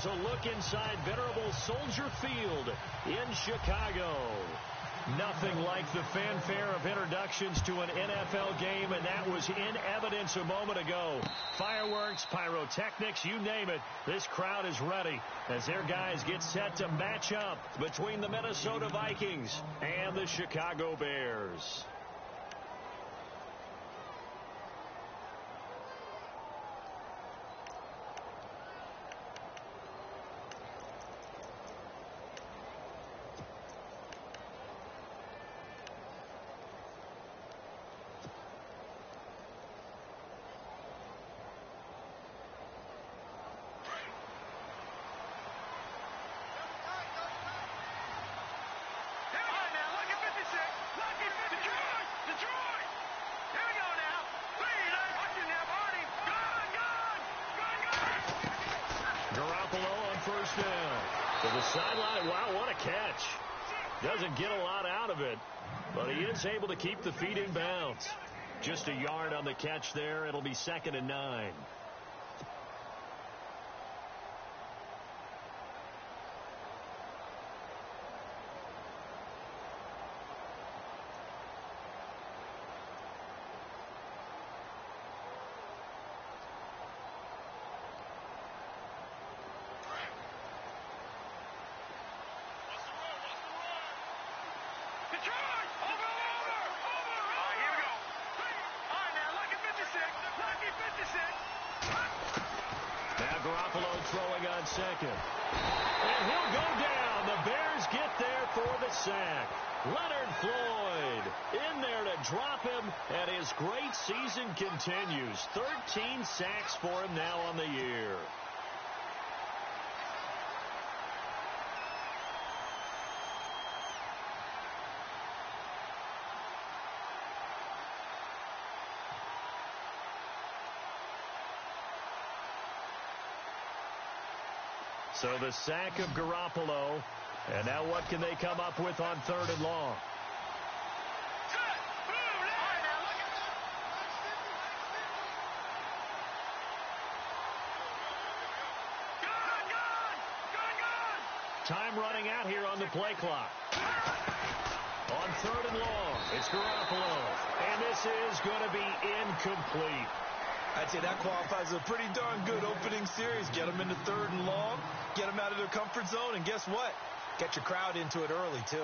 Here's a look inside venerable Soldier Field in Chicago. Nothing like the fanfare of introductions to an NFL game, and that was in evidence a moment ago. Fireworks, pyrotechnics, you name it. This crowd is ready as their guys get set to match up between the Minnesota Vikings and the Chicago Bears. First down to the sideline. Wow, what a catch. Doesn't get a lot out of it, but he is able to keep the feet in bounds. Just a yard on the catch there. It'll be 2nd and 9. Throwing on second. And he'll go down. The Bears get there for the sack. Leonard Floyd in there to drop him, and his great season continues. 13 sacks for him now on the year. So the sack of Garoppolo. And now what can they come up with on 3rd and long? Time running out here on the play clock. On 3rd and long, it's Garoppolo. And this is going to be incomplete. I'd say that qualifies as a pretty darn good opening series. Get them into 3rd and long, get them out of their comfort zone, and guess what? Get your crowd into it early, too.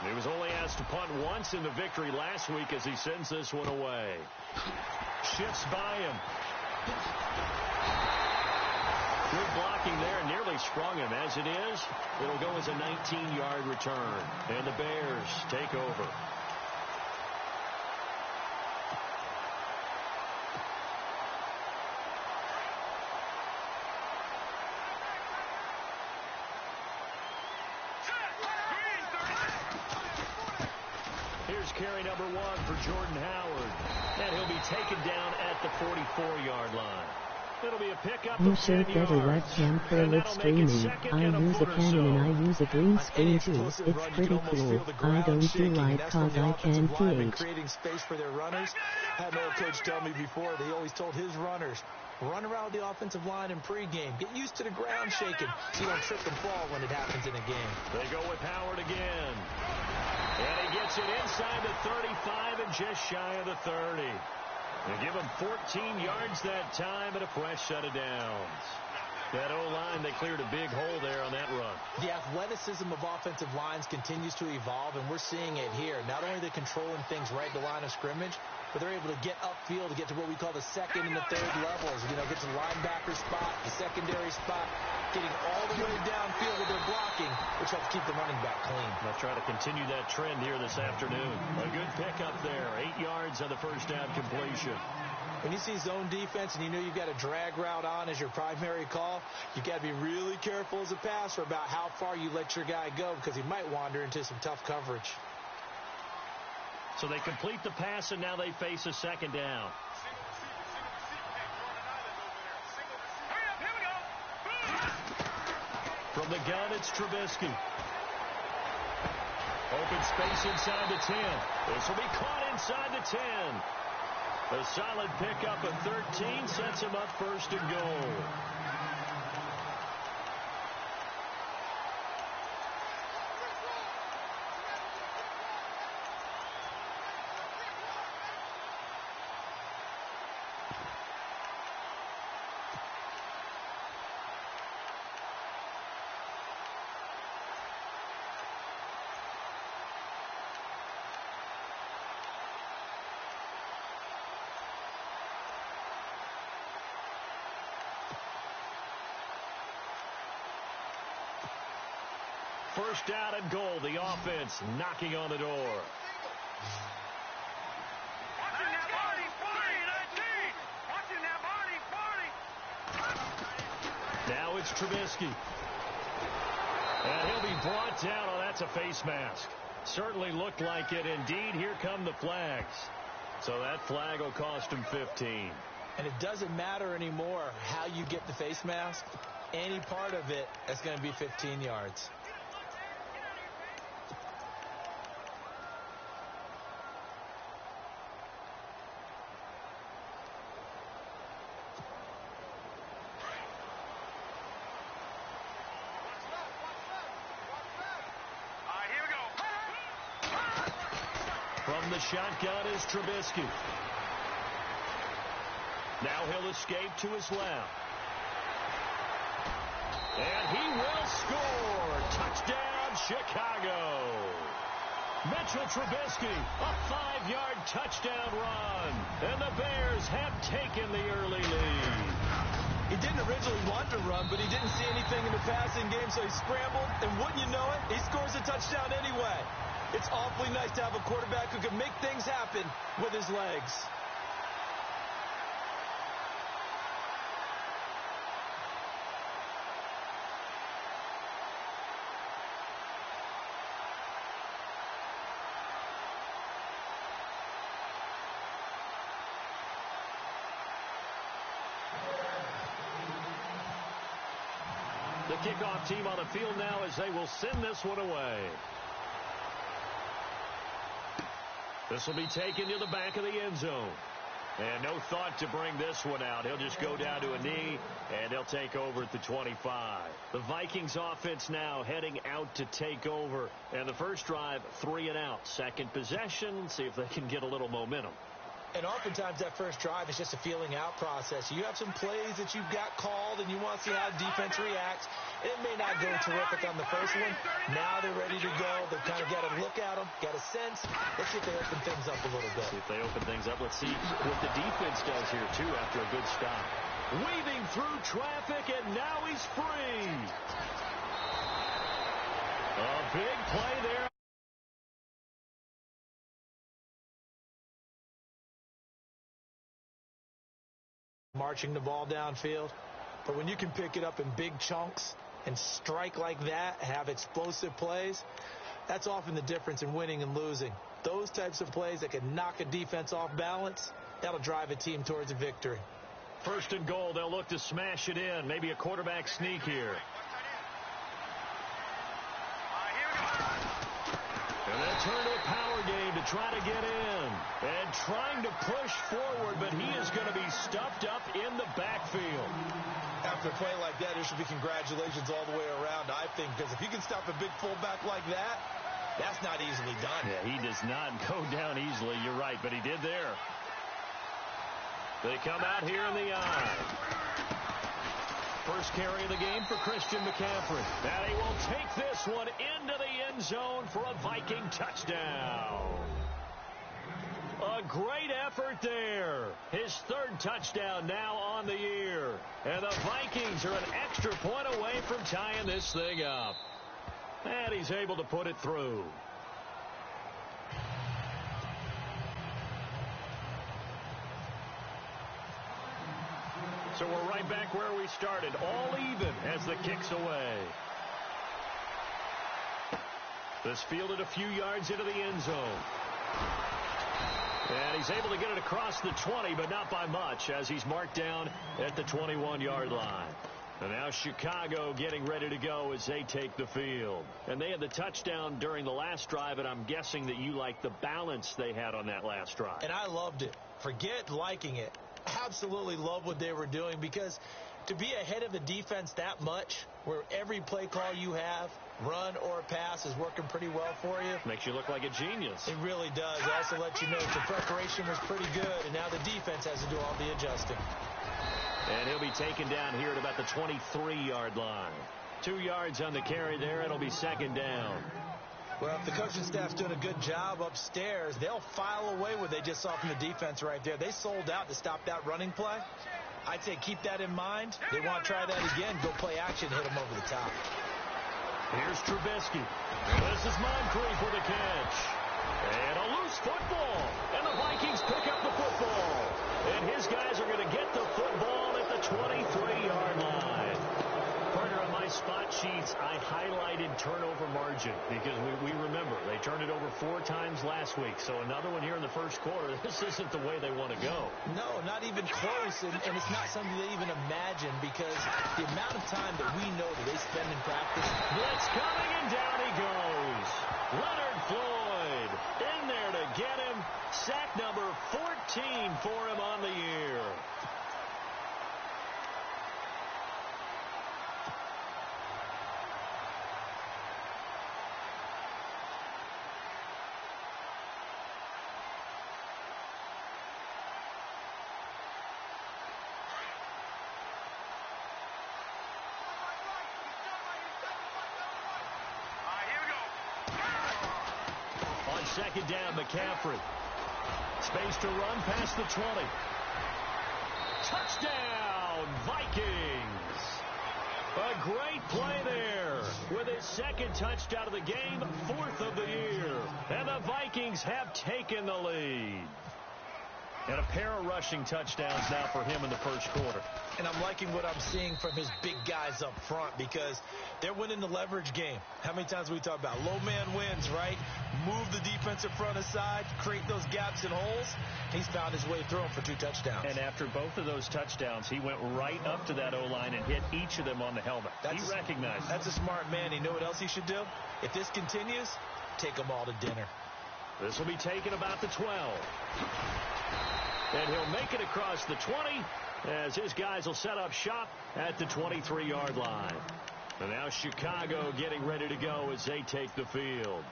He was only asked to punt once in the victory last week as he sends this one away. Shifts by him. Good blocking there, nearly sprung him. As it is, it'll go as a 19-yard return. And the Bears take over. Carry number 1 for Jordan Howard. And he'll be taken down at the 44-yard line. It'll be a pickup You of should 10 get a yards. webcam for live streaming. I use a Canon and I use a green screen too. It's pretty cool. I don't do light cause I can't PH. Creating space for their runners. I had an old coach tell me before, they always told his runners, run around the offensive line in pregame. Get used to the ground shaking so you don't trip and fall when it happens in a game. They go with Howard again. And he gets it inside the 35 and just shy of the 30. They give him 14 yards that time and a fresh set of downs. That O-line, they cleared a big hole there on that run. The athleticism of offensive lines continues to evolve, and we're seeing it here. Not only are they controlling things right at the line of scrimmage, but they're able to get upfield to get to what we call the 2nd and the 3rd levels. You know, get to the linebacker spot, the secondary spot, getting all the way downfield with their blocking, which helps keep the running back clean. They'll try to continue that trend here this afternoon. A good pickup there. 8 yards on the first down completion. When you see zone defense and you know you've got a drag route on as your primary call, you've got to be really careful as a passer about how far you let your guy go because he might wander into some tough coverage. So they complete the pass, and now they face a 2nd down. From the gun, it's Trubisky. Open space inside the 10. This will be caught inside the 10. A solid pickup of 13 sets him up first and goal. First down and goal. The offense knocking on the door. Now it's Trubisky. And he'll be brought down. Oh, that's a face mask. Certainly looked like it. Indeed, here come the flags. So that flag will cost him 15. And it doesn't matter anymore how you get the face mask. Any part of it is going to be 15 yards. From the shotgun is Trubisky. Now he'll escape to his left. And he will score. Touchdown, Chicago. Mitchell Trubisky, a 5-yard touchdown run. And the Bears have taken the early lead. He didn't originally want to run, but he didn't see anything in the passing game, so he scrambled. And wouldn't you know it, he scores a touchdown anyway. It's awfully nice to have a quarterback who can make things happen with his legs. The kickoff team on the field now as they will send this one away. This will be taken to the back of the end zone. And no thought to bring this one out. He'll just go down to a knee, and they'll take over at the 25. The Vikings offense now heading out to take over. And the first drive, 3 and out. Second possession, see if they can get a little momentum. And oftentimes that first drive is just a feeling out process. You have some plays that you've got called, and you want to see how defense reacts. It may not go terrific on the first one. Now they're ready to go. They've kind of got a look at them, got a sense. Let's see if they open things up a little bit. See if they open things up. Let's see what the defense does here, too, after a good stop. Weaving through traffic, and now he's free. A big play there. Marching the ball downfield. But when you can pick it up in big chunks and strike like that, have explosive plays, that's often the difference in winning and losing. Those types of plays that can knock a defense off balance, that'll drive a team towards a victory. First and goal, they'll look to smash it in. Maybe a quarterback sneak here. And they'll turn to a power game to try to get in. And trying to push forward, but he is going to be stuffed up in the backfield. After a play like that, there should be congratulations all the way around, I think, because if you can stop a big fullback like that, that's not easily done. Yeah, he does not go down easily. You're right, but he did there. They come out here in the eye. First carry of the game for Christian McCaffrey. And he will take this one into the end zone for a Viking touchdown. A great effort there. His third touchdown now on the year. And the Vikings are an extra point away from tying this thing up. And he's able to put it through. So we're right back where we started, all even as the kick's away. This fielded a few yards into the end zone. And he's able to get it across the 20, but not by much, as he's marked down at the 21-yard line. And now Chicago getting ready to go as they take the field. And they had the touchdown during the last drive, and I'm guessing that you like the balance they had on that last drive. And I loved it. forget liking it. Absolutely love what they were doing, because to be ahead of the defense that much, where every play call you have, run or pass, is working pretty well for you. Makes you look like a genius. It really does. It also lets you know that your preparation was pretty good, and now the defense has to do all the adjusting. And he'll be taken down here at about the 23-yard line. 2 yards on the carry there. It'll be second down. Well, if the coaching staff's doing a good job upstairs, they'll file away what they just saw from the defense right there. They sold out to stop that running play. I'd say keep that in mind. They want to try that again. Go play action, hit them over the top. Here's Trubisky. This is Moncrief with a catch. And a loose football. And the Vikings pick up the football. And his guys are going to get the football at the 23-yard line. Partner, on my spot sheets, I highlighted turnover margin because we remember they turned it over 4 times last week. So another one here in the first quarter. This isn't the way they want to go. No, not even close. And it's not something they even imagine, because the amount of time that we know that they spend in practice. Blitz coming, and down he goes. Leonard Floyd in there to get him. Sack number 14 for him on the year. Second down, McCaffrey. Space to run past the 20. Touchdown, Vikings. A great play there with his second touchdown of the game, 4th of the year. And the Vikings have taken the lead. And a pair of rushing touchdowns now for him in the first quarter. And I'm liking what I'm seeing from his big guys up front, because they're winning the leverage game. How many times we talk about low man wins, right? Move the defensive front aside, create those gaps and holes. He's found his way through them for 2 touchdowns. And after both of those touchdowns, he went right up to that O-line and hit each of them on the helmet. He recognized it. That's a smart man. You know what else he should do? If this continues, take them all to dinner. This will be taken about the 12. And he'll make it across the 20 as his guys will set up shop at the 23-yard line. And now Chicago getting ready to go as they take the field.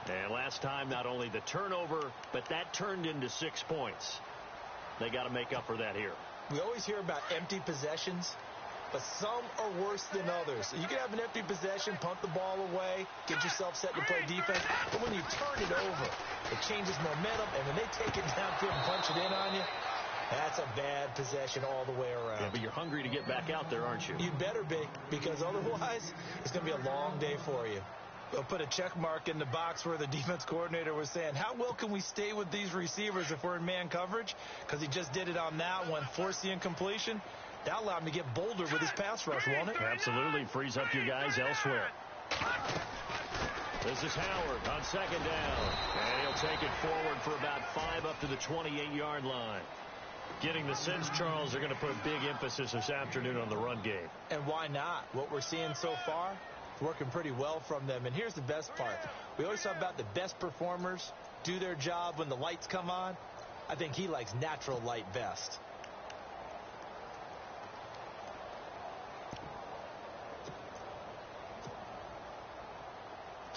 And last time, not only the turnover, but that turned into 6 points. They got to make up for that here. We always hear about empty possessions, but some are worse than others. You can have an empty possession, punt the ball away, get yourself set to play defense. But when you turn it over, it changes momentum. And when they take it downfield and punch it in on you, that's a bad possession all the way around. Yeah, but you're hungry to get back out there, aren't you? You better be, because otherwise it's going to be a long day for you. They'll put a check mark in the box where the defense coordinator was saying, how well can we stay with these receivers if we're in man coverage? Because he just did it on that one, forced the incompletion. That'll allow him to get bolder with his pass rush, won't it? Absolutely. Frees up your guys elsewhere. This is Howard on second down. And he'll take it forward for about 5 up to the 28-yard line. Getting the sense, Charles, are going to put big emphasis this afternoon on the run game. And why not? What we're seeing so far, working pretty well from them. And here's the best part. We always talk about the best performers do their job when the lights come on. I think he likes natural light best.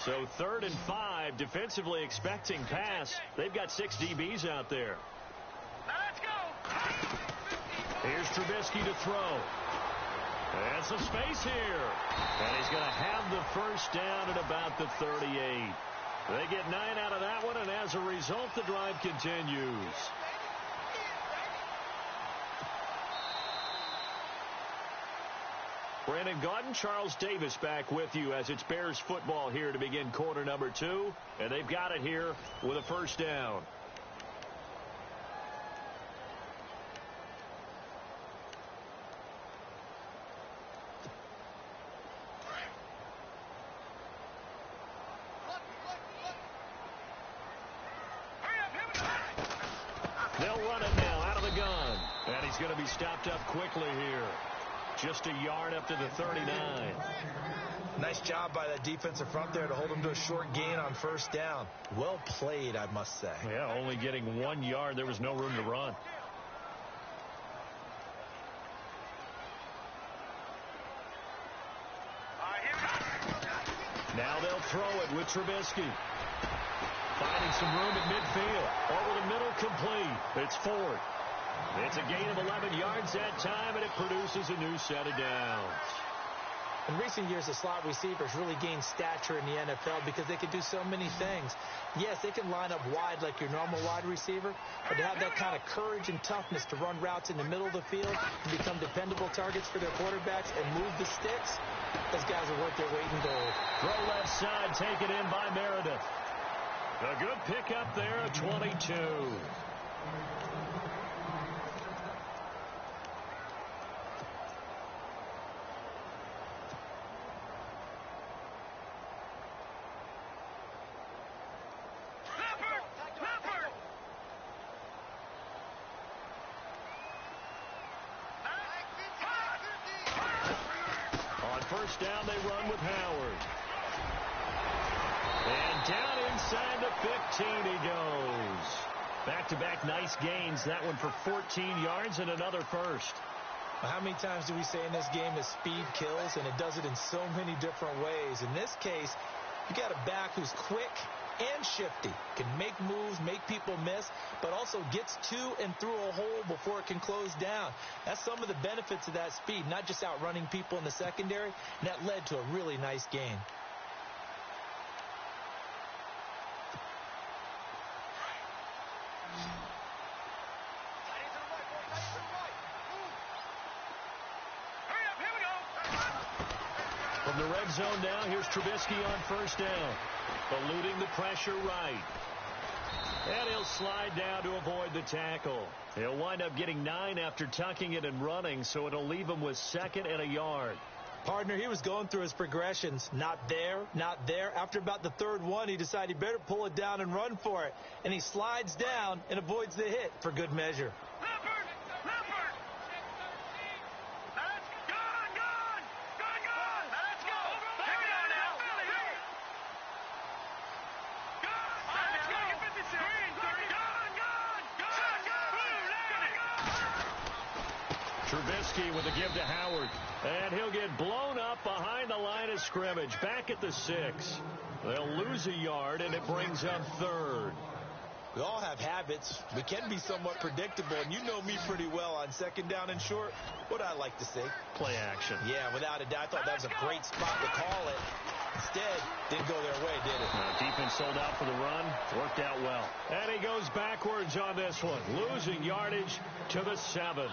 So 3rd and 5, defensively expecting pass. They've got 6 DBs out there. Let's go. Here's Trubisky to throw. And some space here. And he's going to have the first down at about the 38. They get 9 out of that one, and as a result, the drive continues. Brandon Gaudin, Charles Davis back with you as it's Bears football here to begin quarter number 2. And they've got it here with a first down. They'll run it now out of the gun. And he's going to be stopped up quickly here. Just a yard up to the 39. Nice job by that defensive front there to hold him to a short gain on first down. Well played, I must say. Yeah, only getting 1 yard. There was no room to run. Now they'll throw it with Trubisky. Finding some room at midfield. Over the middle, complete. It's Ford. It's a gain of 11 yards that time, and it produces a new set of downs. In recent years, the slot receivers really gained stature in the NFL because they can do so many things. Yes, they can line up wide like your normal wide receiver, but to have that kind of courage and toughness to run routes in the middle of the field and become dependable targets for their quarterbacks and move the sticks, those guys are worth their weight in gold. Throw left side, taken in by Meredith. A good pickup there at 22. First down, they run with Howard. And down inside the 15 he goes. Back-to-back nice gains. That one for 14 yards and another first. Well, how many times do we say in this game that speed kills, and it does it in so many different ways? In this case, you got a back who's quick and shifty, can make moves, make people miss, but also gets to and through a hole before it can close down. That's some of the benefits of that speed, not just outrunning people in the secondary, and that led to a really nice game. From the red zone now, here's Trubisky on first down. Eluding the pressure right. And he'll slide down to avoid the tackle. He'll wind up getting 9 after tucking it and running, so it'll leave him with 2nd and a yard. Partner, he was going through his progressions. Not there, not there. After about the 3rd one, he decided he better pull it down and run for it. And he slides down and avoids the hit for good measure. Trubisky with a give to Howard. And he'll get blown up behind the line of scrimmage. Back at the 6. They'll lose a yard, and it brings up 3rd. We all have habits. We can be somewhat predictable, and you know me pretty well on 2nd down and short. What I like to see? Play action. Yeah, without a doubt. I thought that was a great spot to call it. Instead, didn't go their way, did it? Defense sold out for the run. Worked out well. And he goes backwards on this one. Losing yardage to the 7.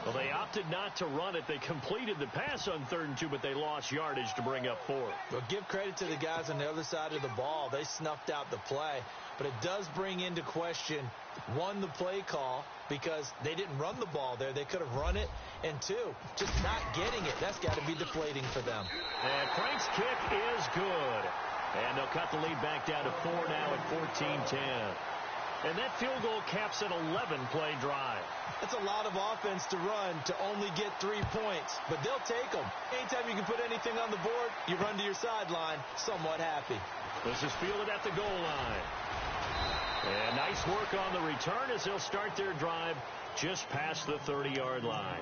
Well, they opted not to run it. They completed the pass on 3rd and 2, but they lost yardage to bring up 4. Well, give credit to the guys on the other side of the ball. They snuffed out the play. But it does bring into question, 1, the play call, because they didn't run the ball there. They could have run it. And 2, just not getting it. That's got to be deflating for them. And Frank's kick is good. And they'll cut the lead back down to 4 now at 14-10. And that field goal caps an 11-play drive. That's a lot of offense to run to only get 3 points, but they'll take them. Anytime you can put anything on the board, you run to your sideline somewhat happy. This is fielded at the goal line. And nice work on the return as they'll start their drive just past the 30-yard line.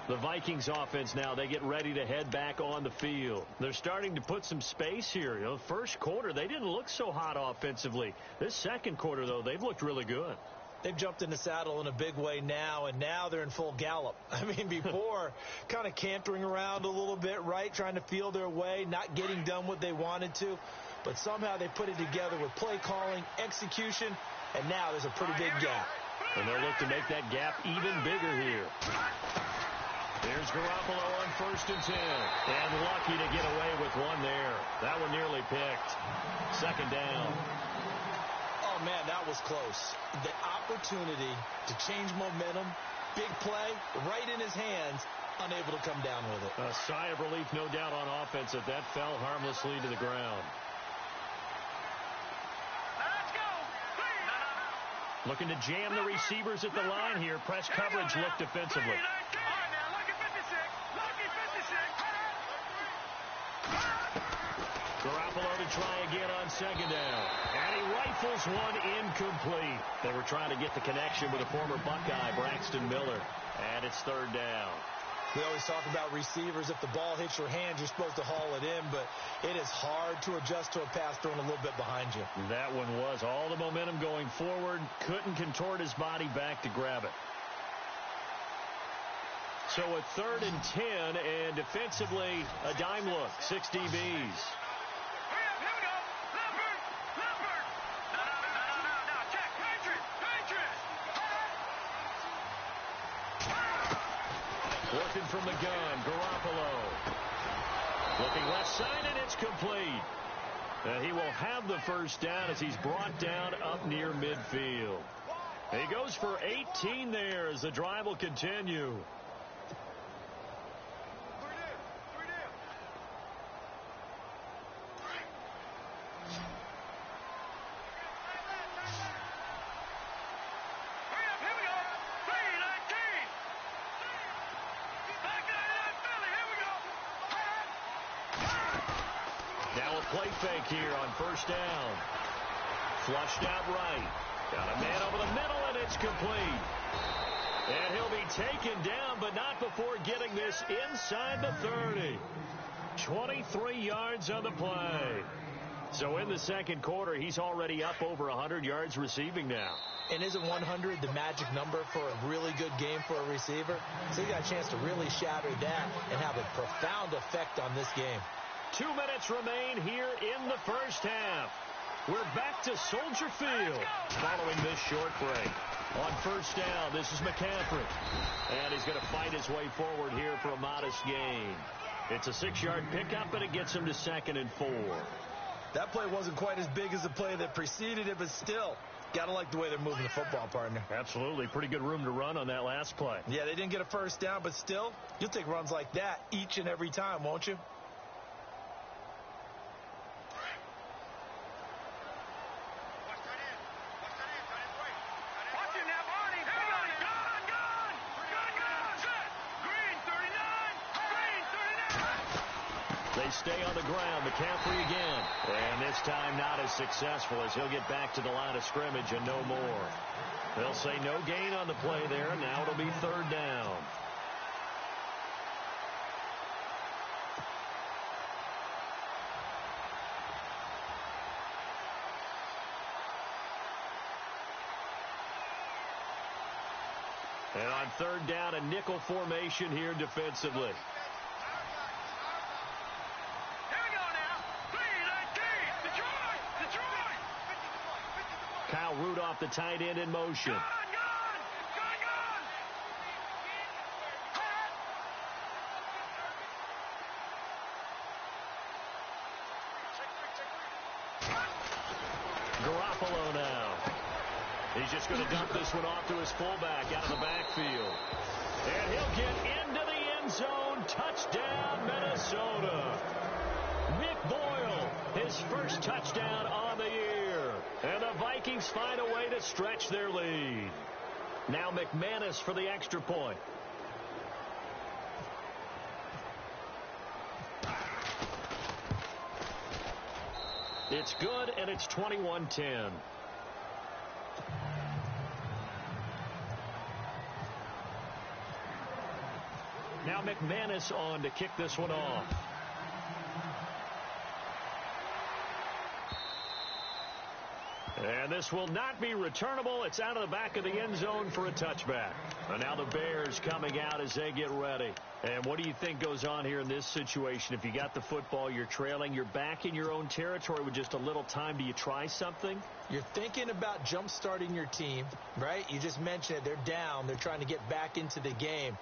The Vikings offense now, they get ready to head back on the field. They're starting to put some space here. You know, first quarter, they didn't look so hot offensively. This second quarter, though, they've looked really good. They've jumped in the saddle in a big way now, and now they're in full gallop. I mean, before, kind of cantering around a little bit, right, trying to feel their way, not getting done what they wanted to. But somehow they put it together with play calling, execution, and now there's a pretty big gap. And they'll look to make that gap even bigger here. There's Garoppolo on 1st and 10. And lucky to get away with one there. That one nearly picked. 2nd down. Oh, man, that was close. The opportunity to change momentum, big play, right in his hands, unable to come down with it. A sigh of relief, no doubt, on offense that fell harmlessly to the ground. Looking to jam the receivers at the line here. Press coverage look defensively. Garoppolo to try again on second down. And he rifles one incomplete. They were trying to get the connection with a former Buckeye, Braxton Miller. And it's third down. We always talk about receivers. If the ball hits your hands, you're supposed to haul it in, but it is hard to adjust to a pass thrown a little bit behind you. That one was all the momentum going forward. Couldn't contort his body back to grab it. So a 3rd and 10, and defensively, a dime look, 6 DBs. Working from the gun, Garoppolo. Looking left side, and it's complete. And he will have the first down as he's brought down up near midfield. He goes for 18 there as the drive will continue. Play fake here on first down. Flushed out right. Got a man over the middle, and it's complete. And he'll be taken down, but not before getting this inside the 30. 23 yards on the play. So in the second quarter, he's already up over 100 yards receiving now. And isn't 100 the magic number for a really good game for a receiver? So he got a chance to really shatter that and have a profound effect on this game. 2 minutes remain here in the first half. We're back to Soldier Field following this short break. On first down, this is McCaffrey. And he's going to fight his way forward here for a modest gain. It's a 6-yard pickup, and it gets him to 2nd and 4. That play wasn't quite as big as the play that preceded it, but still, got to like the way they're moving the football, partner. Absolutely. Pretty good room to run on that last play. Yeah, they didn't get a first down, but still, you'll take runs like that each and every time, won't you? They stay on the ground. McCaffrey again. And this time not as successful as he'll get back to the line of scrimmage and no more. They'll say no gain on the play there. Now it'll be third down. And on third down, a nickel formation here defensively. Kyle Rudolph, the tight end, in motion. Garoppolo now. He's just going to dump this one off to his fullback out of the backfield. And he'll get into the end zone. Touchdown, Minnesota. Nick Boyle, his first touchdown on the year. And the Vikings find a way to stretch their lead. Now McManus for the extra point. It's good, and it's 21-10. Now McManus on to kick this one off. And this will not be returnable. It's out of the back of the end zone for a touchback. And now the Bears coming out as they get ready. And what do you think goes on here in this situation? If you got the football, you're trailing, you're back in your own territory with just a little time. Do you try something? You're thinking about jump-starting your team, right? You just mentioned it. They're down. They're trying to get back into the game.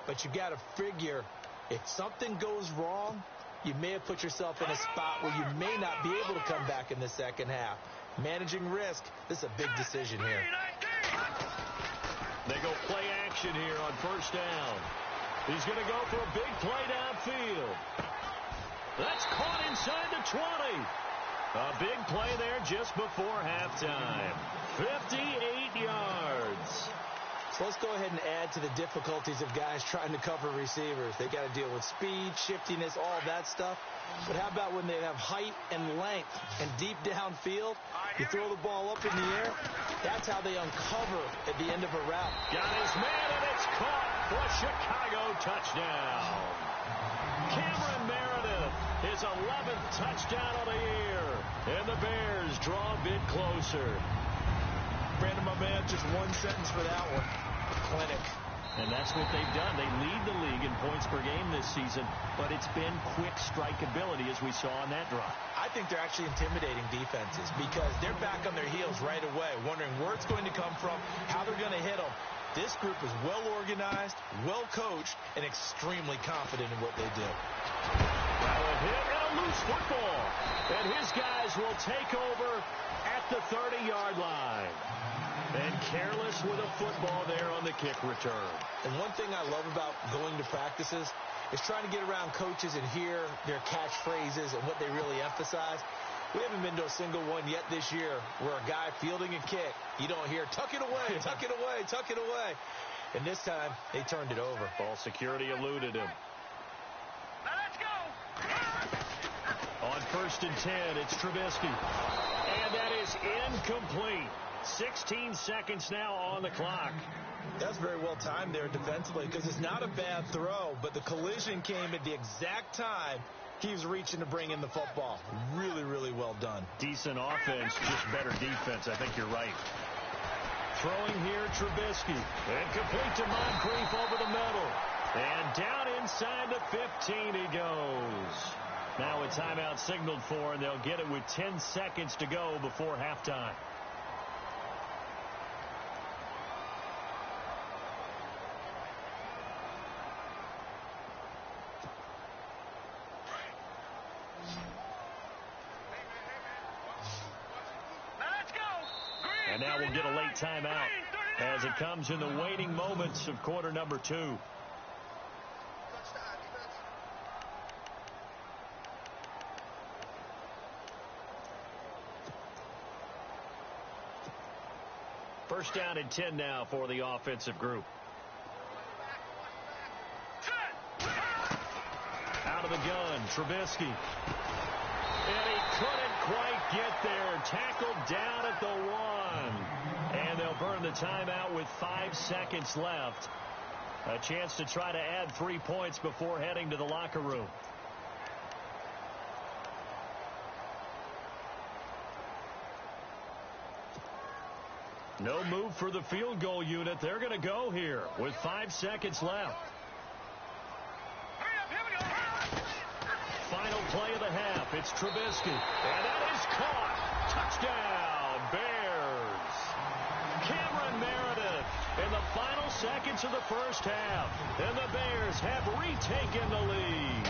But you got to figure if something goes wrong, you may have put yourself in a spot where you may not be able to come back in the second half. Managing risk, this is a big decision here. They go play action here on first down. He's going to go for a big play downfield. That's caught inside the 20. A big play there just before halftime. 58 yards. So let's go ahead and add to the difficulties of guys trying to cover receivers. They got to deal with speed, shiftiness, all that stuff. But how about when they have height and length and deep downfield? You throw the ball up in the air. That's how they uncover at the end of a route. Got his man, and it's caught for a Chicago touchdown. Cameron Meredith, his 11th touchdown of the year. And the Bears draw a bit closer. Brandon, my man, just one sentence for that one. Clinic. And that's what they've done. They lead the league in points per game this season, but it's been quick strikeability as we saw on that drive. I think they're actually intimidating defenses because they're back on their heels right away, wondering where it's going to come from, how they're going to hit them. This group is well organized, well coached, and extremely confident in what they do. Now a hit and a loose football. And his guys will take over at the 30-yard line. And careless with a football there on the kick return. And one thing I love about going to practices is trying to get around coaches and hear their catchphrases and what they really emphasize. We haven't been to a single one yet this year where a guy fielding a kick, you don't hear, tuck it away, tuck it away, tuck it away. And this time, they turned it over. Ball security eluded him. Now let's go. On 1st and 10, it's Trubisky. And that is incomplete. 16 seconds now on the clock. That's very well timed there defensively because it's not a bad throw, but the collision came at the exact time he was reaching to bring in the football. Really, really well done. Decent offense, just better defense. I think you're right. Throwing here, Trubisky. And complete to Moncrief over the middle. And down inside the 15 he goes. Now a timeout signaled for, and they'll get it with 10 seconds to go before halftime. And now we'll get a late timeout as it comes in the waning moments of quarter number 2. First down and 10 now for the offensive group. Out of the gun, Trubisky. And he couldn't quite get there. Tackled down at the 1. And they'll burn the timeout with 5 seconds left. A chance to try to add 3 points before heading to the locker room. No move for the field goal unit. They're going to go here with 5 seconds left. Final play of the half. It's Trubisky. And that is caught. Touchdown, Bears. Cameron Meredith in the final seconds of the first half. And the Bears have retaken the lead.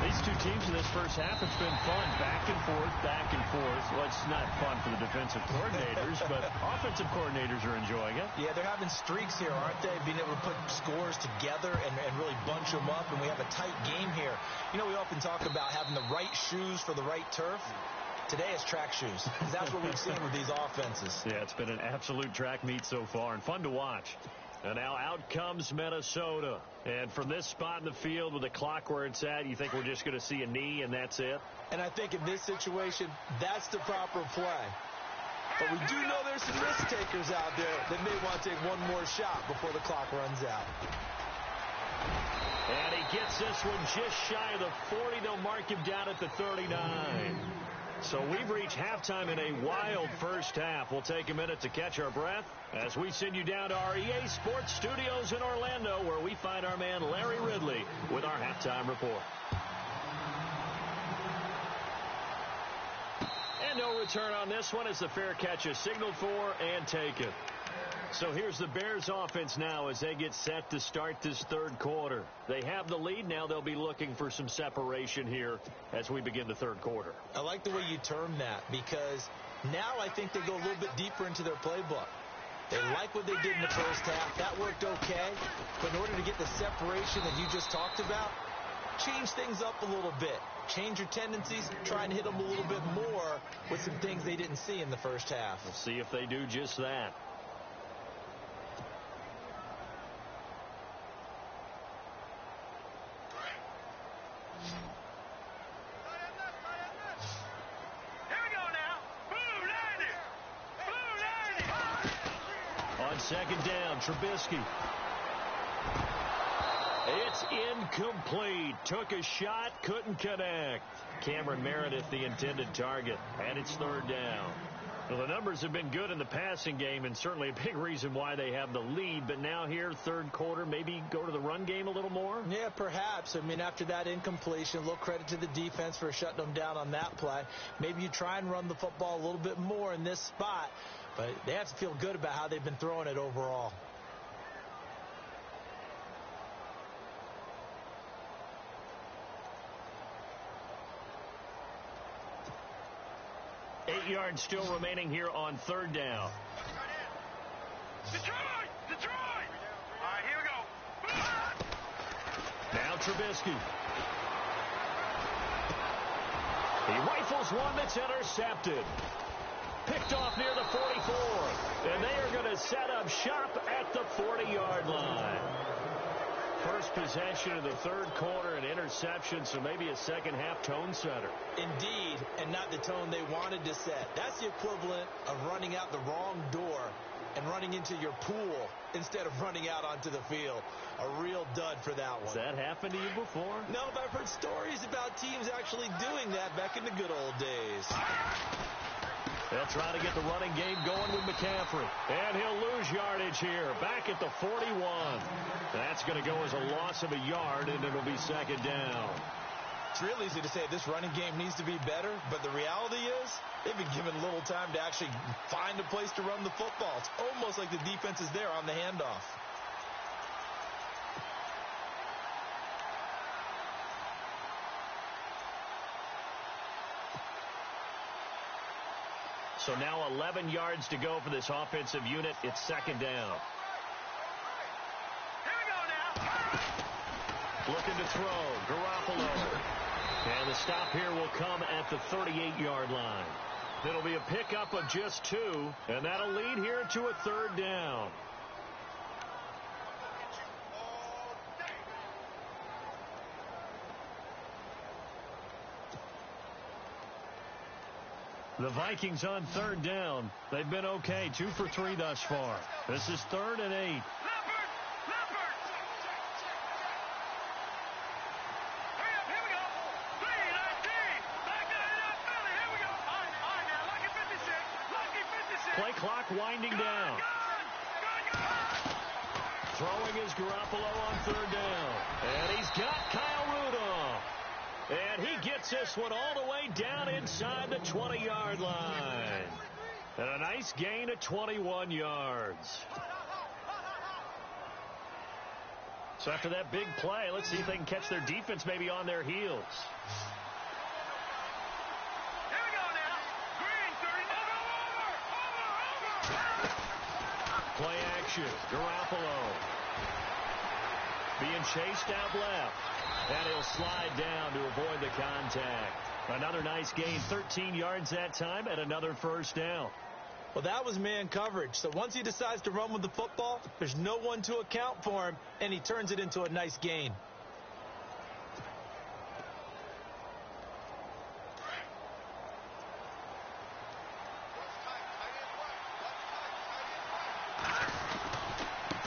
These two teams in this first half, it's been fun. Back and forth, back and forth. Well, it's not fun for the defensive coordinators, but offensive coordinators are enjoying it. Yeah, they're having streaks here, aren't they? Being able to put scores together and really bunch them up, and we have a tight game here. You know, we often talk about having the right shoes for the right turf. Today it's track shoes. That's what we've seen with these offenses. Yeah, it's been an absolute track meet so far, and fun to watch. And now out comes Minnesota. And from this spot in the field with the clock where it's at, you think we're just going to see a knee and that's it? And I think in this situation, that's the proper play. But we do know there's some risk takers out there that may want to take one more shot before the clock runs out. And he gets this one just shy of the 40. They'll mark him down at the 39. So we've reached halftime in a wild first half. We'll take a minute to catch our breath as we send you down to our EA Sports Studios in Orlando, where we find our man Larry Ridley with our halftime report. And no return on this one as the fair catch is signaled for and taken. So here's the Bears offense now as they get set to start this third quarter. They have the lead. Now they'll be looking for some separation here as we begin the third quarter. I like the way you term that because now I think they go a little bit deeper into their playbook. They like what they did in the first half. That worked okay. But in order to get the separation that you just talked about, change things up a little bit. Change your tendencies. Try and hit them a little bit more with some things they didn't see in the first half. We'll see if they do just that. second down. Trubisky. It's incomplete. Took a shot, couldn't connect. Cameron Meredith, the intended target, and it's third down. Well, the numbers have been good in the passing game, and certainly a big reason why they have the lead. But now here, third quarter, maybe go to the run game a little more? Yeah, perhaps. I mean, after that incompletion, a little credit to the defense for shutting them down on that play. Maybe you try and run the football a little bit more in this spot, but they have to feel good about how they've been throwing it overall. Eight yards still remaining here on third down. Detroit! Detroit! All right, here we go. Now Trubisky. He rifles one that's intercepted. Picked off near the 44. And they are going to set up shop at the 40-yard line. First possession of the third quarter, an interception, so maybe a second-half tone setter. Indeed, and not the tone they wanted to set. That's the equivalent of running out the wrong door and running into your pool instead of running out onto the field. A real dud for that one. Has that happened to you before? No, but I've heard stories about teams actually doing that back in the good old days. They'll try to get the running game going with McCaffrey. And he'll lose yardage here. Back at the 41. That's going to go as a loss of a yard, and it'll be second down. It's real easy to say this running game needs to be better, but the reality is they've been given little time to actually find a place to run the football. It's almost like the defense is there on the handoff. So now 11 yards to go for this offensive unit. It's second down. Here we go now. Looking to throw. Garoppolo. And the stop here will come at the 38-yard line. It'll be a pickup of just 2, and that'll lead here to a third down. The Vikings on third down. They've been okay. 2 for 3 thus far. This is 3rd and 8. Leopard! Leopard! Hurry up, here we go. 3-19. Back to the Philly. Here we go. All right, now. Lucky 56. Lucky 56. Play clock winding down. Throwing is Garoppolo on third down. And he's got Kyle Rudolph. And he gets this one all the way down inside the 20-yard line. And a nice gain of 21 yards. So after that big play, let's see if they can catch their defense maybe on their heels. Here we go now. Green, 30. Over. Play action. Garoppolo being chased out left. And he'll slide down to avoid the contact. Another nice gain, 13 yards that time, and another first down. Well, that was man coverage. So once he decides to run with the football, there's no one to account for him, and he turns it into a nice gain.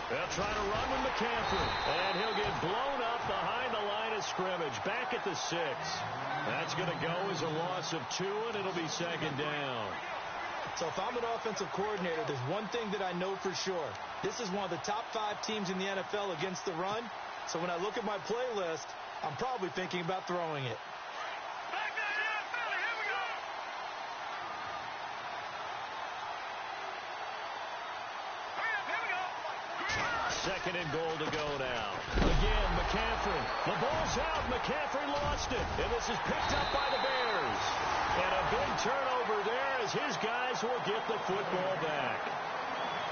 They'll try to run with McCaffrey, and he'll get blown up behind the line of scrimmage, back at the 6. That's going to go as a loss of 2, and it'll be second down. So if I'm an offensive coordinator, there's one thing that I know for sure. This is one of the top 5 teams in the NFL against the run. So when I look at my playlist, I'm probably thinking about throwing it. Back to the Philly. Here we go. Hurry up, here we go. Second and goal to go now. Again, McCaffrey. The ball's out. McCaffrey lost it. And this is picked up by the Bears. And a big turnover there as his guys will get the football back.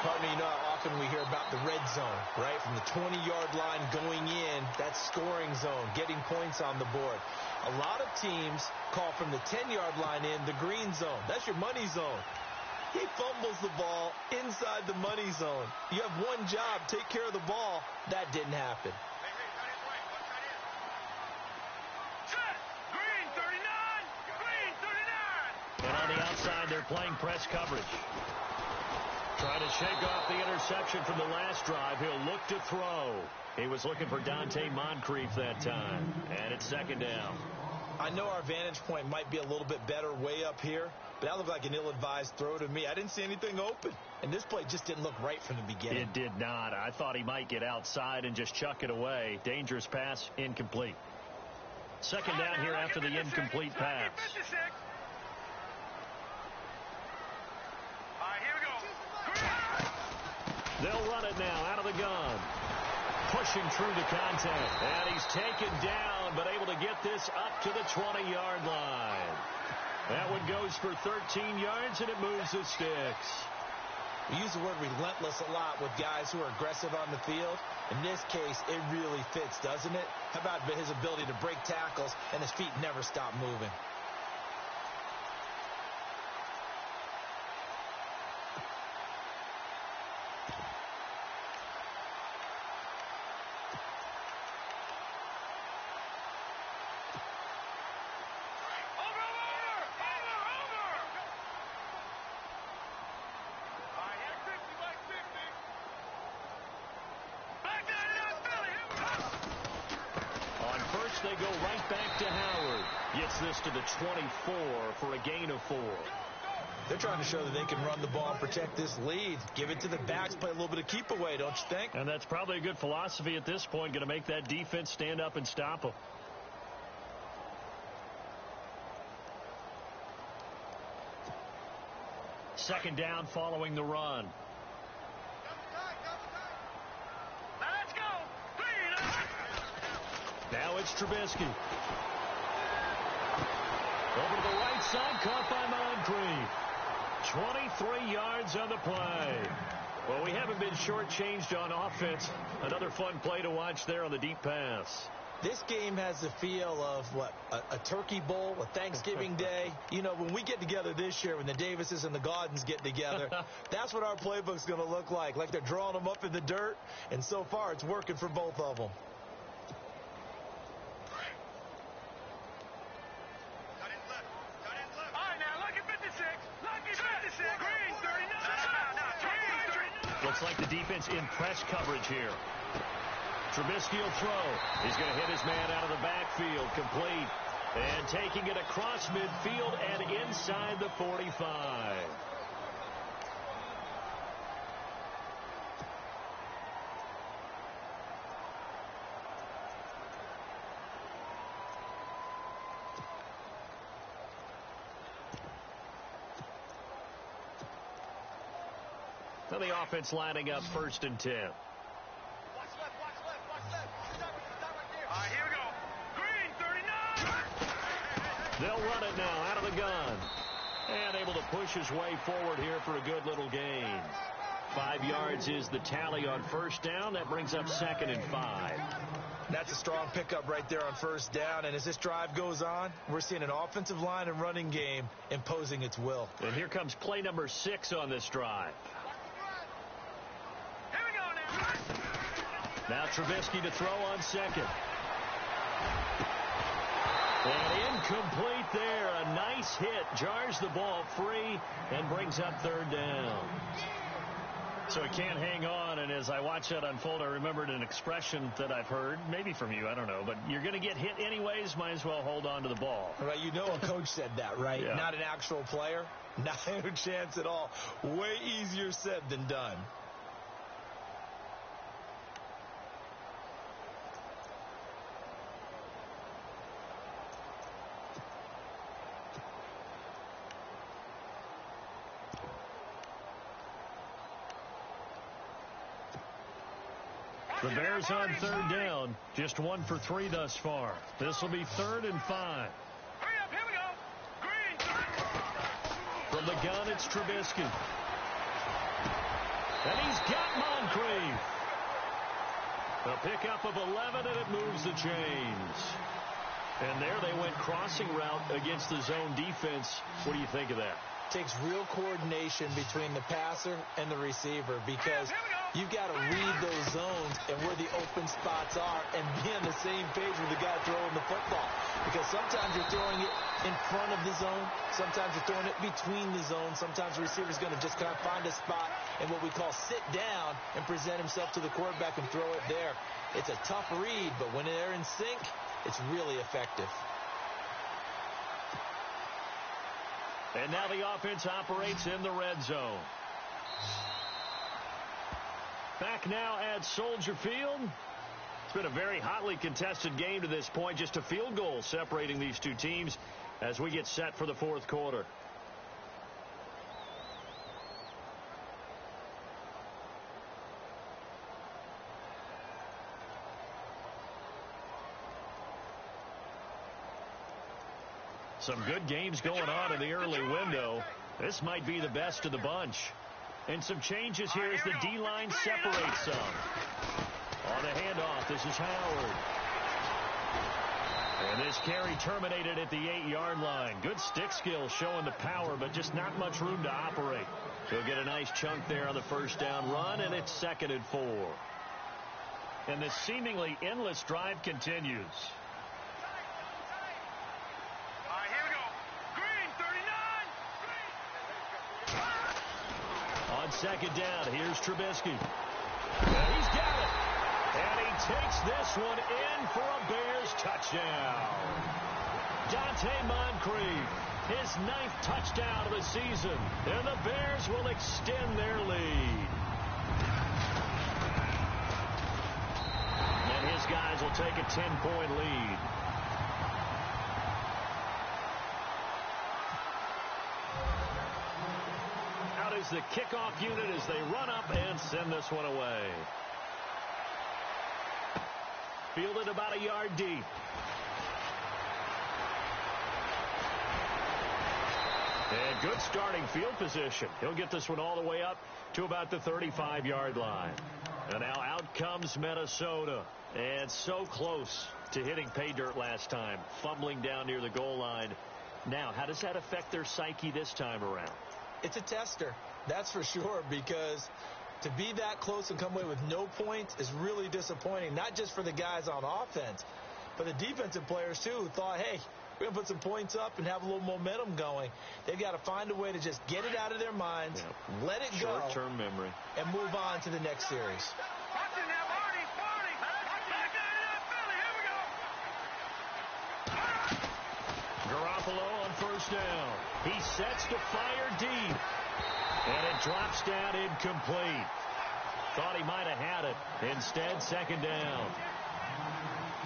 Pardon me, you know how often we hear about the red zone, right? From the 20-yard line going in, that's scoring zone, getting points on the board. A lot of teams call from the 10-yard line in the green zone. That's your money zone. He fumbles the ball inside the money zone. You have one job, take care of the ball. That didn't happen. Set. Green, 39. Green, 39. And on the outside, they're playing press coverage. Trying to shake off the interception from the last drive. He'll look to throw. He was looking for Dante Moncrief that time. And it's second down. I know our vantage point might be a little bit better way up here, but that looked like an ill-advised throw to me. I didn't see anything open, and this play just didn't look right from the beginning. It did not. I thought he might get outside and just chuck it away. Dangerous pass, incomplete. Second down here after the incomplete pass. All right, here we go. They'll run it now out of the gun. Pushing through the contact. And he's taken down, but able to get this up to the 20-yard line. That one goes for 13 yards, and it moves the sticks. We use the word relentless a lot with guys who are aggressive on the field. In this case, it really fits, doesn't it? How about his ability to break tackles and his feet never stop moving? They go right back to Howard. Gets this to the 24 for a gain of 4. They're trying to show that they can run the ball and protect this lead. Give it to the backs, play a little bit of keep away, don't you think? And that's probably a good philosophy at this point. Going to make that defense stand up and stop them. Second down following the run. Now it's Trubisky. Over to the right side, caught by Moncrief. 23 yards on the play. Well, we haven't been shortchanged on offense. Another fun play to watch there on the deep pass. This game has the feel of, a turkey bowl, a Thanksgiving day. You know, when we get together this year, when the Davises and the Gaudens get together, that's what our playbook's going to look like they're drawing them up in the dirt, and so far it's working for both of them. Looks like the defense in press coverage here. Trubisky will throw. He's going to hit his man out of the backfield. Complete. And taking it across midfield and inside the 45. So the offense lining up 1st and 10. Watch left. All right, here we go. Green, 39. They'll run it now out of the gun. And able to push his way forward here for a good little gain. 5 yards is the tally on 1st down. That brings up 2nd and 5. That's a strong pickup right there on 1st down. And as this drive goes on, we're seeing an offensive line and running game imposing its will. And here comes play number 6 on this drive. Now Trubisky to throw on 2nd. And incomplete there. A nice hit. Jars the ball free and brings up 3rd down. So he can't hang on. And as I watch that unfold, I remembered an expression that I've heard, maybe from you, I don't know. But you're going to get hit anyways. Might as well hold on to the ball. Right, you know a coach said that, right? Yeah. Not an actual player. Not a chance at all. Way easier said than done. The Bears on 3rd down. Just 1 for 3 thus far. This will be 3rd and 5. Hurry up, here we go. Green. From the gun, it's Trubisky. And he's got Moncrief. A pickup of 11, and it moves the chains. And there they went crossing route against the zone defense. What do you think of that? takes real coordination between the passer and the receiver because you've got to read those zones and where the open spots are and be on the same page with the guy throwing the football. Because sometimes you're throwing it in front of the zone. Sometimes you're throwing it between the zones. Sometimes the receiver's going to just kind of find a spot and what we call sit down and present himself to the quarterback and throw it there. It's a tough read, but when they're in sync, it's really effective. And now the offense operates in the red zone. Back now at Soldier Field. It's been a very hotly contested game to this point. Just a field goal separating these two teams as we get set for the fourth quarter. Some good games going on in the early window. This might be the best of the bunch. And some changes here as the D-line separates some. On the handoff, this is Howard. And this carry terminated at the 8-yard line. Good stick skill showing the power, but just not much room to operate. He'll get a nice chunk there on the first down run, and it's 2nd and 4. And the seemingly endless drive continues. On 2nd down, here's Trubisky. And he's got it. And he takes this one in for a Bears touchdown. Dante Moncrief, his 9th touchdown of the season. And the Bears will extend their lead. And his guys will take a 10-point lead. Is the kickoff unit as they run up and send this one away. Fielded about a yard deep. And good starting field position. He'll get this one all the way up to about the 35-yard line. And now out comes Minnesota. And so close to hitting pay dirt last time. Fumbling down near the goal line. Now, how does that affect their psyche this time around? It's a tester, that's for sure, because to be that close and come away with no points is really disappointing, not just for the guys on offense, but the defensive players, too, who thought, hey, we're going to put some points up and have a little momentum going. They've got to find a way to just get it out of their minds, let it go, short-term memory, and move on to the next series. Garoppolo on first down. He sets to fire deep. And it drops down incomplete. Thought he might have had it. Instead, 2nd down.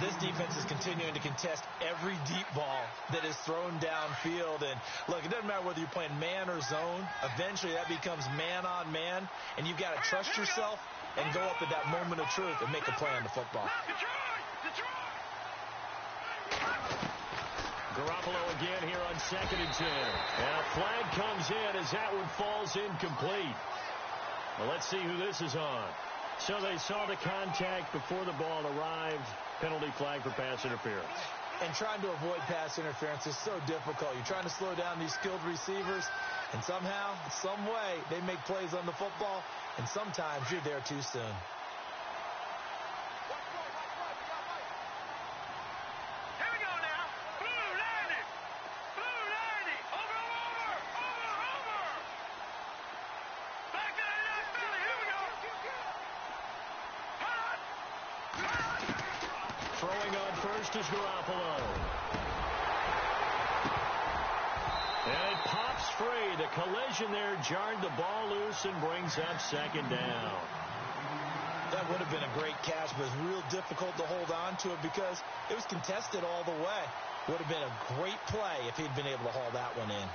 This defense is continuing to contest every deep ball that is thrown downfield. And, look, it doesn't matter whether you're playing man or zone. Eventually, that becomes man on man. And you've got to trust yourself and go up at that moment of truth and make a play on the football. Garoppolo again here on 2nd and 10. And a flag comes in as that one falls incomplete. Well, let's see who this is on. So they saw the contact before the ball arrived. Penalty flag for pass interference. And trying to avoid pass interference is so difficult. You're trying to slow down these skilled receivers, and somehow, some way, they make plays on the football, and sometimes you're there too soon. Throwing on first is Garoppolo. And it pops free. The collision there jarred the ball loose and brings up 2nd down. That would have been a great catch, but it's real difficult to hold on to it because it was contested all the way. Would have been a great play if he'd been able to haul that one in.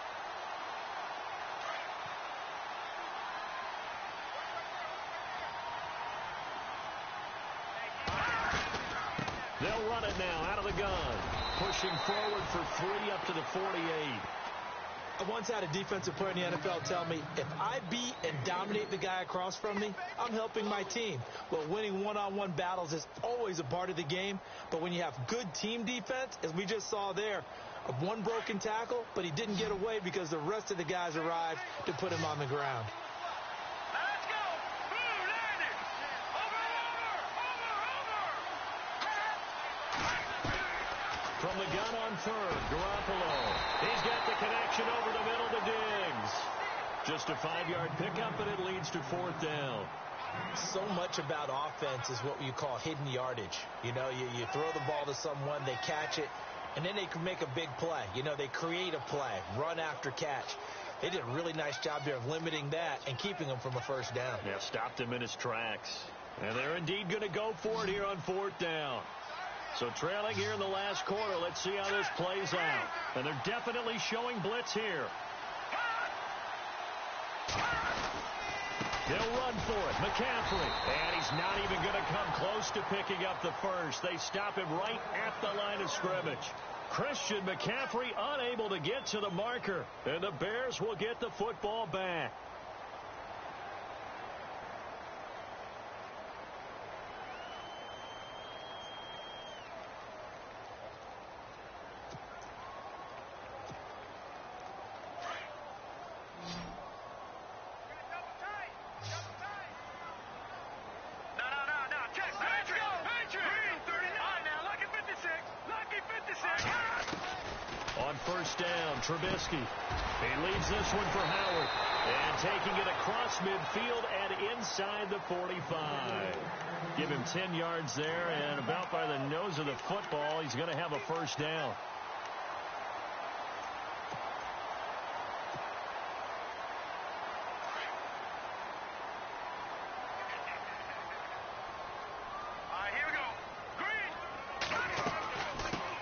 They'll run it now out of the gun. Pushing forward for 3 up to the 48. I once had a defensive player in the NFL tell me, if I beat and dominate the guy across from me, I'm helping my team. Well, winning one-on-one battles is always a part of the game, but when you have good team defense, as we just saw there, one broken tackle, but he didn't get away because the rest of the guys arrived to put him on the ground. Let's go. Boom, landed. Over. From the gun on third, Garoppolo. He's got the connection over the middle to Diggs. Just a 5-yard pickup, and it leads to fourth down. So much about offense is what you call hidden yardage. You know, you throw the ball to someone, they catch it, and then they can make a big play. You know, they create a play, run after catch. They did a really nice job there of limiting that and keeping him from a first down. Yeah, stopped him in his tracks. And they're indeed going to go for it here on fourth down. So trailing here in the last quarter, let's see how this plays out. And they're definitely showing blitz here. They'll run for it. McCaffrey. And he's not even going to come close to picking up the first. They stop him right at the line of scrimmage. Christian McCaffrey unable to get to the marker. And the Bears will get the football back. First down, Trubisky. He leads this one for Howard. And taking it across midfield and inside the 45. Give him 10 yards there, and about by the nose of the football, he's going to have a first down.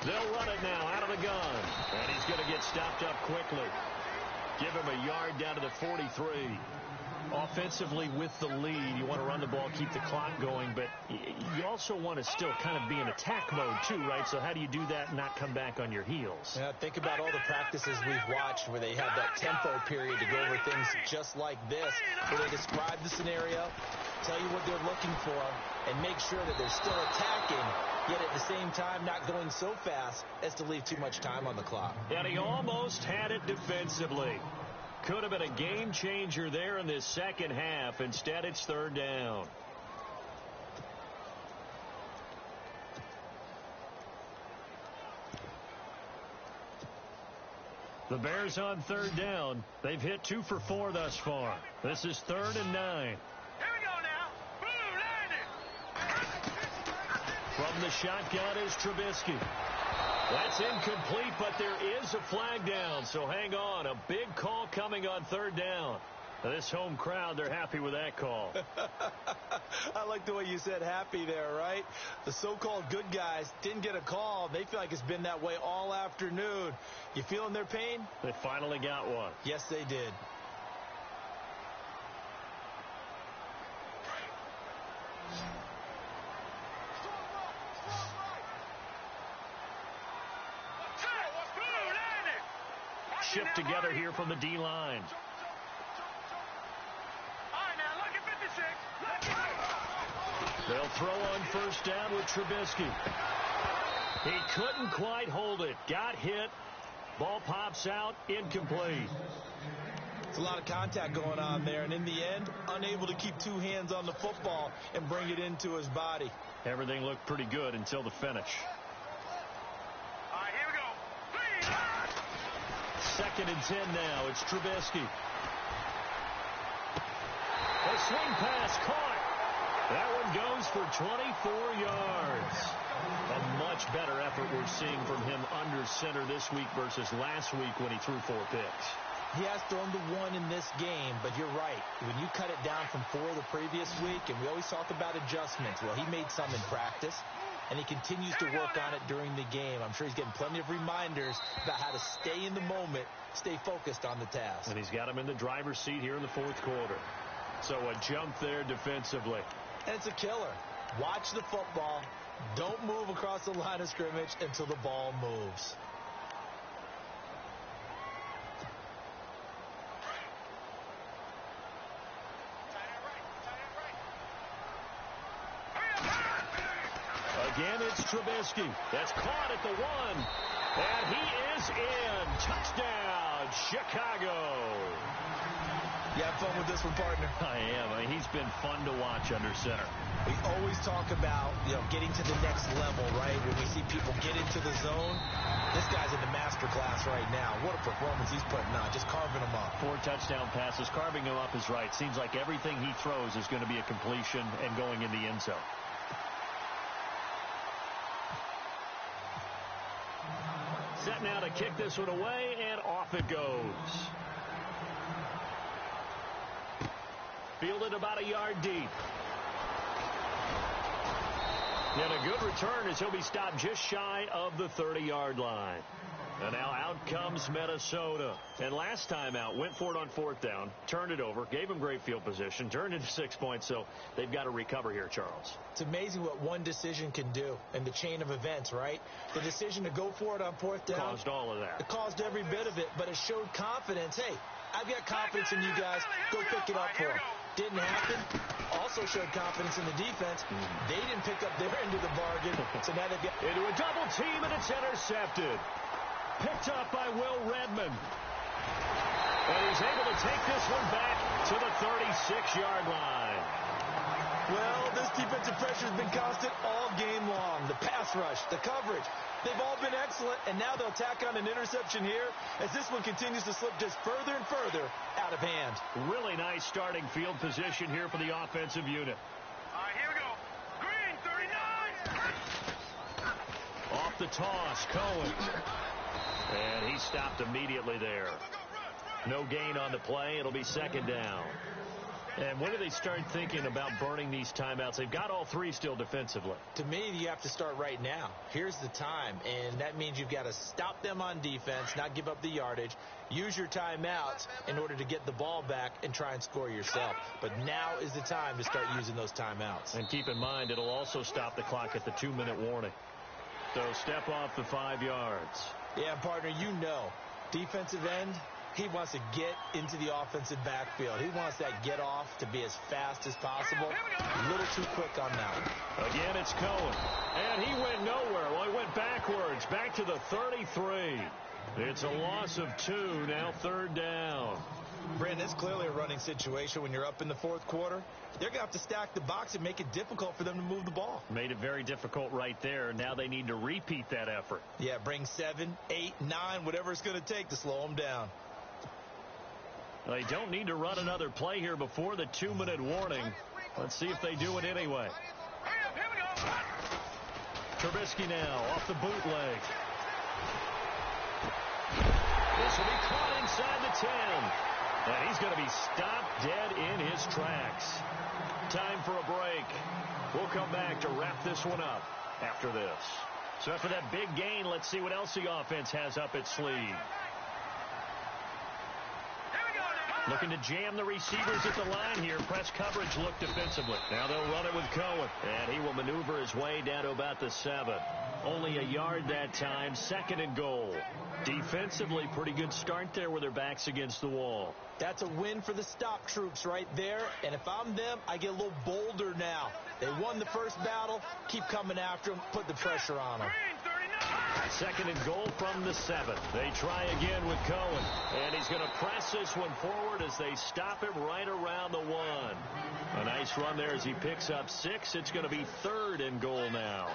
They'll run it now out of the gun. And he's going to get stopped up quickly. Give him a yard down to the 43. Offensively with the lead, you want to run the ball, keep the clock going, but you also want to still kind of be in attack mode too, right? So how do you do that and not come back on your heels? Yeah, think about all the practices we've watched where they have that tempo period to go over things just like this, where they describe the scenario, tell you what they're looking for, and make sure that they're still attacking, yet at the same time not going so fast as to leave too much time on the clock. And he almost had it defensively. Could have been a game changer there in this second half. Instead, it's third down. The Bears on third down. They've hit 2 for 4 thus far. This is 3rd and 9. Here we go now. Boom, landed. From the shotgun is Trubisky. That's incomplete, but there is a flag down, so hang on. A big call coming on third down. This home crowd, they're happy with that call. I like the way you said happy there, right? The so-called good guys didn't get a call. They feel like it's been that way all afternoon. You feeling their pain? They finally got one. Yes, they did. Shift together here from the D-line. They'll throw on first down with Trubisky. He couldn't quite hold it. Got hit. Ball pops out. Incomplete. It's a lot of contact going on there, and in the end, unable to keep 2 hands on the football and bring it into his body. Everything looked pretty good until the finish. 2nd and 10 now. It's Trubisky. A swing pass caught. That one goes for 24 yards. A much better effort we're seeing from him under center this week versus last week when he threw 4 picks. He has thrown the 1 in this game, but you're right. When you cut it down from 4 the previous week, and we always talk about adjustments, well, he made some in practice, and he continues to work on it during the game. I'm sure he's getting plenty of reminders about how to stay in the moment, stay focused on the task. And he's got him in the driver's seat here in the 4th quarter. So a jump there defensively. And it's a killer. Watch the football. Don't move across the line of scrimmage until the ball moves. Again, it's Trubisky. That's caught at the 1. And he is in. Touchdown, Chicago. You have fun with this one, partner? I am. I mean, he's been fun to watch under center. We always talk about, getting to the next level, right? When we see people get into the zone, this guy's in the master class right now. What a performance he's putting on, just carving them up. 4 touchdown passes. Carving him up is right. Seems like everything he throws is going to be a completion and going in the end zone. Set now to kick this one away, and off it goes. Fielded about a yard deep. And a good return as he'll be stopped just shy of the 30-yard line. And now out comes Minnesota. And last time out, went for it on 4th down, turned it over, gave him great field position, turned it to 6 points, so they've got to recover here, Charles. It's amazing what one decision can do in the chain of events, right? The decision to go for it on 4th down. Caused all of that. It caused every bit of it, but it showed confidence. Hey, I've got confidence in you guys. Go pick it up for them. Didn't happen. Also showed confidence in the defense. They didn't pick up their end of the bargain. So now they've got into a double team, and it's intercepted. Picked up by Will Redmond. And he's able to take this one back to the 36-yard line. Well, this defensive pressure has been constant all game long. The pass rush, the coverage, they've all been excellent, and now they'll tack on an interception here as this one continues to slip just further and further out of hand. Really nice starting field position here for the offensive unit. All right, here we go. Green, 39. Off the toss, Cohen. And he stopped immediately there. No gain on the play. It'll be 2nd down. And when do they start thinking about burning these timeouts? They've got all 3 still defensively. To me, you have to start right now. Here's the time, and that means you've got to stop them on defense, not give up the yardage, use your timeouts in order to get the ball back and try and score yourself. But now is the time to start using those timeouts. And keep in mind, it'll also stop the clock at the 2-minute warning. So step off the 5 yards. Yeah, partner, defensive end, he wants to get into the offensive backfield. He wants that get off to be as fast as possible. A little too quick on that one. Again, it's Cohen. And he went nowhere. Well, he went backwards, back to the 33. It's a loss of 2, now 3rd down. Brandon, it's clearly a running situation when you're up in the 4th quarter. They're going to have to stack the box and make it difficult for them to move the ball. Made it very difficult right there. Now they need to repeat that effort. Yeah, bring 7, 8, 9, whatever it's going to take to slow them down. They don't need to run another play here before the 2-minute warning. Let's see if they do it anyway. Here we go. Trubisky now off the bootleg. This will be caught inside the 10. And he's going to be stopped dead in his tracks. Time for a break. We'll come back to wrap this one up after this. So after that big gain, let's see what else the offense has up its sleeve. Looking to jam the receivers at the line here. Press coverage look defensively. Now they'll run it with Cohen. And he will maneuver his way down to about the 7. Only a yard that time. 2nd and goal. Defensively, pretty good start there with their backs against the wall. That's a win for the stop troops right there. And if I'm them, I get a little bolder now. They won the first battle. Keep coming after them. Put the pressure on them. 2nd and goal from the 7. They try again with Cohen. And he's going to press this one forward as they stop him right around the 1. A nice run there as he picks up 6. It's going to be 3rd and goal now.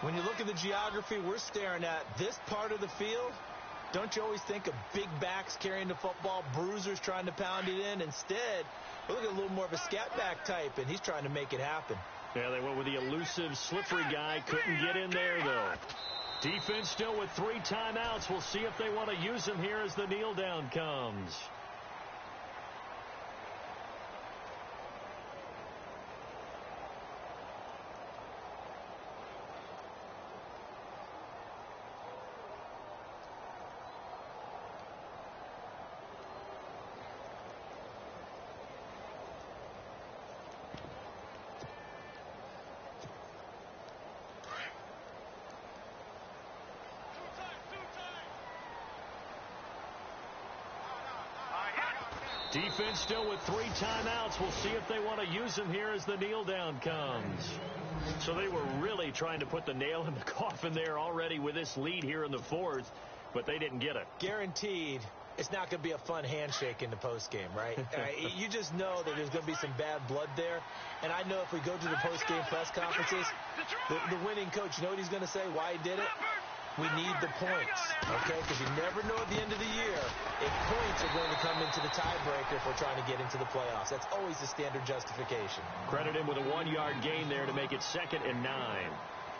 When you look at the geography we're staring at, this part of the field, don't you always think of big backs carrying the football, bruisers trying to pound it in? Instead, we're looking at a little more of a scat back type, and he's trying to make it happen. Yeah, they went with the elusive, slippery guy. Couldn't get in there, though. Defense still with 3 timeouts. We'll see if they want to use them here as the kneel down comes. Defense still with 3 timeouts. We'll see if they want to use them here as the kneel down comes. So they were really trying to put the nail in the coffin there already with this lead here in the 4th, but they didn't get it. Guaranteed it's not going to be a fun handshake in the postgame, right? You just know that there's going to be some bad blood there. And I know if we go to the postgame press conferences, the winning coach, you know what he's going to say, why he did it? We need the points, okay? Because you never know at the end of the year if points are going to come into the tiebreaker if we're trying to get into the playoffs. That's always the standard justification. Credit him with a 1-yard gain there to make it 2nd and 9.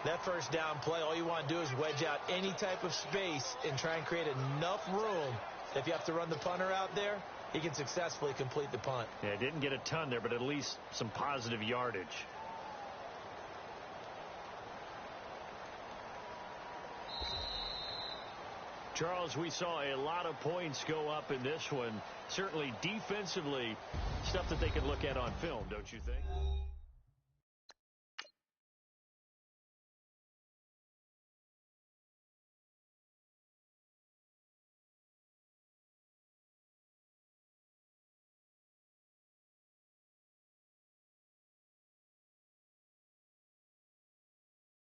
That first down play, all you want to do is wedge out any type of space and try and create enough room. If you have to run the punter out there, he can successfully complete the punt. Yeah, didn't get a ton there, but at least some positive yardage. Charles, we saw a lot of points go up in this one. Certainly defensively, stuff that they could look at on film, don't you think?